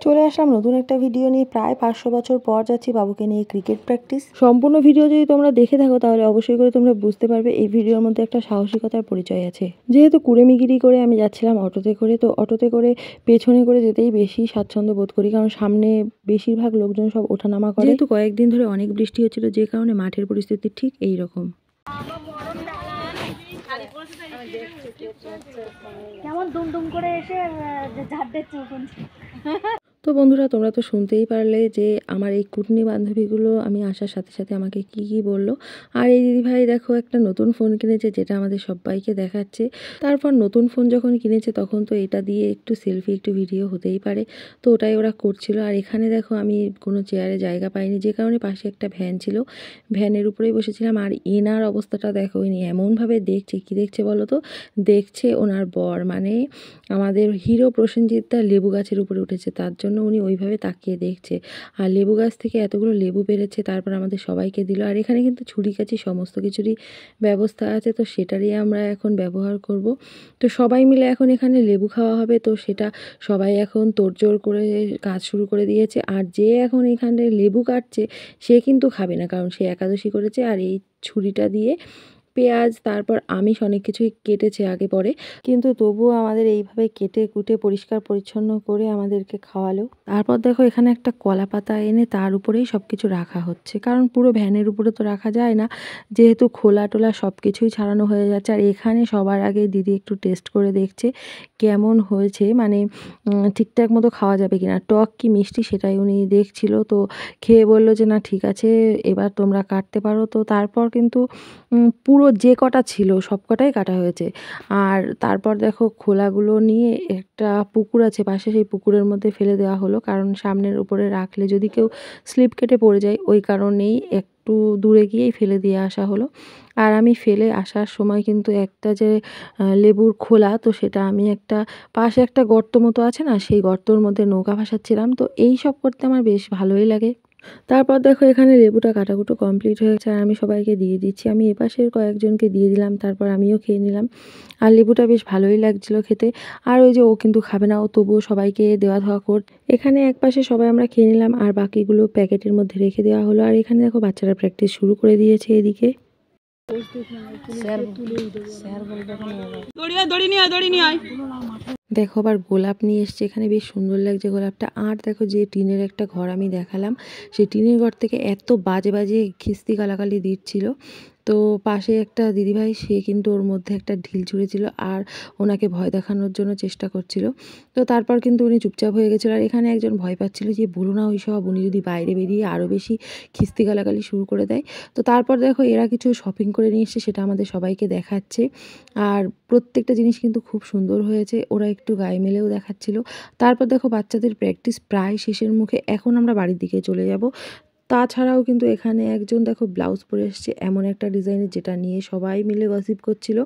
চলে আসলাম নতুন একটা ভিডিও নিয়ে। প্রায় 500 বছর পর যাচ্ছি বাবুকে নিয়ে ক্রিকেট প্র্যাকটিস। সম্পূর্ণ ভিডিও যদি তোমরা দেখে থাকো তাহলে অবশ্যই করে তোমরা বুঝতে পারবে এই ভিডিওর মধ্যে একটা সাহসিকতার পরিচয় আছে। যেহেতু কুড়েমিগিরি করে আমি যাচ্ছিলাম অটোতে করে, তো অটোতে করে পেছনে করে যেতেই বেশি স্বাচ্ছন্দ্য বোধ করি, কারণ সামনে বেশিরভাগ লোকজন সব ওঠানামা করে। যেহেতু কয়েকদিন ধরে অনেক বৃষ্টি হচ্ছিল, যে কারণে মাঠের পরিস্থিতি ঠিক এই রকম। কেমন দুম করে এসে ঝাড় দিচ্ছে। তো বন্ধুরা, তোমরা তো শুনতেই পারলে যে আমার এই কুটনি বান্ধবীগুলো আমি আসার সাথে সাথে আমাকে কি কি বললো। আর এই দিদিভাই দেখো একটা নতুন ফোন কিনেছে, যেটা আমাদের সবাইকে দেখাচ্ছে। তারপর নতুন ফোন যখন কিনেছে তখন তো এটা দিয়ে একটু সেলফি একটু ভিডিও হতেই পারে, তো ওটাই ওরা করছিল। আর এখানে দেখো আমি কোনো চেয়ারে জায়গা পাইনি, যে কারণে পাশে একটা ভ্যান ছিল, ভ্যানের উপরেই বসেছিলাম। আর এনার অবস্থাটা দেখো, ইনি এমনভাবে দেখছে, কি দেখছে বলো তো, দেখছে ওনার বর মানে আমাদের হিরো প্রসেনজিৎ লেবু গাছের উপরে উঠেছে, তার জন্য উনি ওইভাবে তাকিয়ে দেখছে। আর লেবু গাছ থেকে এতগুলো লেবু পেরেছে, তারপর আমাদের সবাইকে দিল। আর এখানে কিন্তু ছুরি কাছি সমস্ত কিছুরই ব্যবস্থা আছে, তো সেটারই আমরা এখন ব্যবহার করব। তো সবাই মিলে এখন এখানে লেবু খাওয়া হবে, তো সেটা সবাই এখন তোড়জোড় করে কাজ শুরু করে দিয়েছে। আর যে এখন এখানে লেবু কাটছে সে কিন্তু খাবে না, কারণ সে একাদশী করেছে। আর এই ছুরিটা দিয়ে পেঁয়াজ তারপর আমিষ অনেক কিছুই কেটেছে আগে পরে, কিন্তু তবুও আমাদের এইভাবে কেটে কুটে পরিষ্কার পরিচ্ছন্ন করে আমাদেরকে খাওয়ালো। তারপর দেখো এখানে একটা কলা পাতা এনে তার উপরেই সব কিছু রাখা হচ্ছে, কারণ পুরো ভ্যানের উপরে তো রাখা যায় না, যেহেতু খোলা টোলা সব কিছুই ছাড়ানো হয়ে যাচ্ছে। আর এখানে সবার আগে দিদি একটু টেস্ট করে দেখছে কেমন হয়েছে, মানে ঠিকঠাক মতো খাওয়া যাবে কিনা, টক কি মিষ্টি সেটাই উনি দেখছিল। তো খেয়ে বললো যে না ঠিক আছে, এবার তোমরা কাটতে পারো। তো তারপর কিন্তু পুরো যে কটা ছিল সব কটাই কাটা হয়েছে। আর তারপর দেখো খোলাগুলো নিয়ে একটা পুকুর আছে পাশে, সেই পুকুরের মধ্যে ফেলে দেওয়া হলো, কারণ সামনের উপরে রাখলে যদি কেউ স্লিপ কেটে পড়ে যায়, ওই কারণেই একটু দূরে গিয়েই ফেলে দিয়ে আসা হলো। আর আমি ফেলে আসার সময় কিন্তু একটা যে লেবুর খোলা, তো সেটা আমি একটা পাশে একটা গর্ত মতো আছে না, সেই গর্তর মধ্যে নৌকা ভাসাচ্ছিলাম। তো এই সব করতে আমার বেশ ভালোই লাগে। তারপর দেখো এখানে লেবুটা কাটাকুটো কমপ্লিট হয়ে গেছে, আর আমি সবাইকে দিয়ে দিচ্ছি। আমি এপাশের কয়েকজনকে দিয়ে দিলাম, তারপর আমিও খেয়ে নিলাম। আর লেবুটা বেশ ভালোই লাগছিল খেতে। আর ওই যে ও কিন্তু খাবে না, ও তবুও সবাইকে দেওয়া ধোয়া কর। এখানে একপাশে সবাই আমরা খেয়ে নিলাম, আর বাকিগুলো প্যাকেটের মধ্যে রেখে দেওয়া হলো। আর এখানে দেখো বাচ্চারা প্র্যাকটিস শুরু করে দিয়েছে এদিকে। দেখো আবার গোলাপ নিয়ে এসছে এখানে, বেশ সুন্দর লাগছে গোলাপটা। আর দেখো যে টিনের একটা ঘর আমি দেখালাম, সেই টিনের ঘর থেকে এত বাজে বাজে খিস্তি গালাগালি দিচ্ছিল। তো পাশে একটা দিদিভাই, সে কিন্তু ওর মধ্যে একটা ঢিল ছুঁড়েছিল আর ওনাকে ভয় দেখানোর জন্য চেষ্টা করছিল। তো তারপর কিন্তু উনি চুপচাপ হয়ে গেছিলো। আর এখানে একজন ভয় পাচ্ছিল যে বলো না ওই সব, উনি যদি বাইরে বেরিয়ে আরও বেশি খিস্তি গালাগালি শুরু করে দেয়। তো তারপর দেখো এরা কিছু শপিং করে নিয়ে এসছে, সেটা আমাদের সবাইকে দেখাচ্ছে। আর প্রত্যেকটা জিনিস কিন্তু খুব সুন্দর হয়েছে, ওরা একটু গায়ে মেলেও দেখাচ্ছিল। তারপর দেখো বাচ্চাদের প্র্যাকটিস প্রায় শেষের মুখে, এখন আমরা বাড়ির দিকে চলে যাব। তাছাড়াও কিন্তু এখানে একজন দেখো ব্লাউজ পরে এসছে এমন একটা ডিজাইনের, যেটা নিয়ে সবাই মিলে গসিপ করছিল।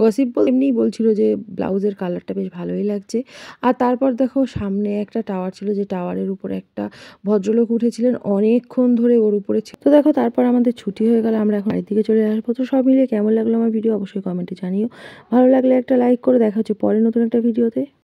গসিপ এমনিই বলছিল যে ব্লাউজের কালারটা বেশ ভালোই লাগছে। আর তারপর দেখো সামনে একটা টাওয়ার ছিল, যে টাওয়ারের উপরে একটা ভদ্রলোক উঠেছিলেন, অনেকক্ষণ ধরে ওর উপরে ছিল। তো দেখো তারপর আমাদের ছুটি হয়ে গেল, আমরা এখন বাড়ির দিকে চলে আসবো। তো সব মিলিয়ে কেমন লাগলো আমার ভিডিও অবশ্যই কমেন্টে জানিও। ভালো লাগলে একটা লাইক করে, দেখা হচ্ছে পরে নতুন একটা ভিডিওতে।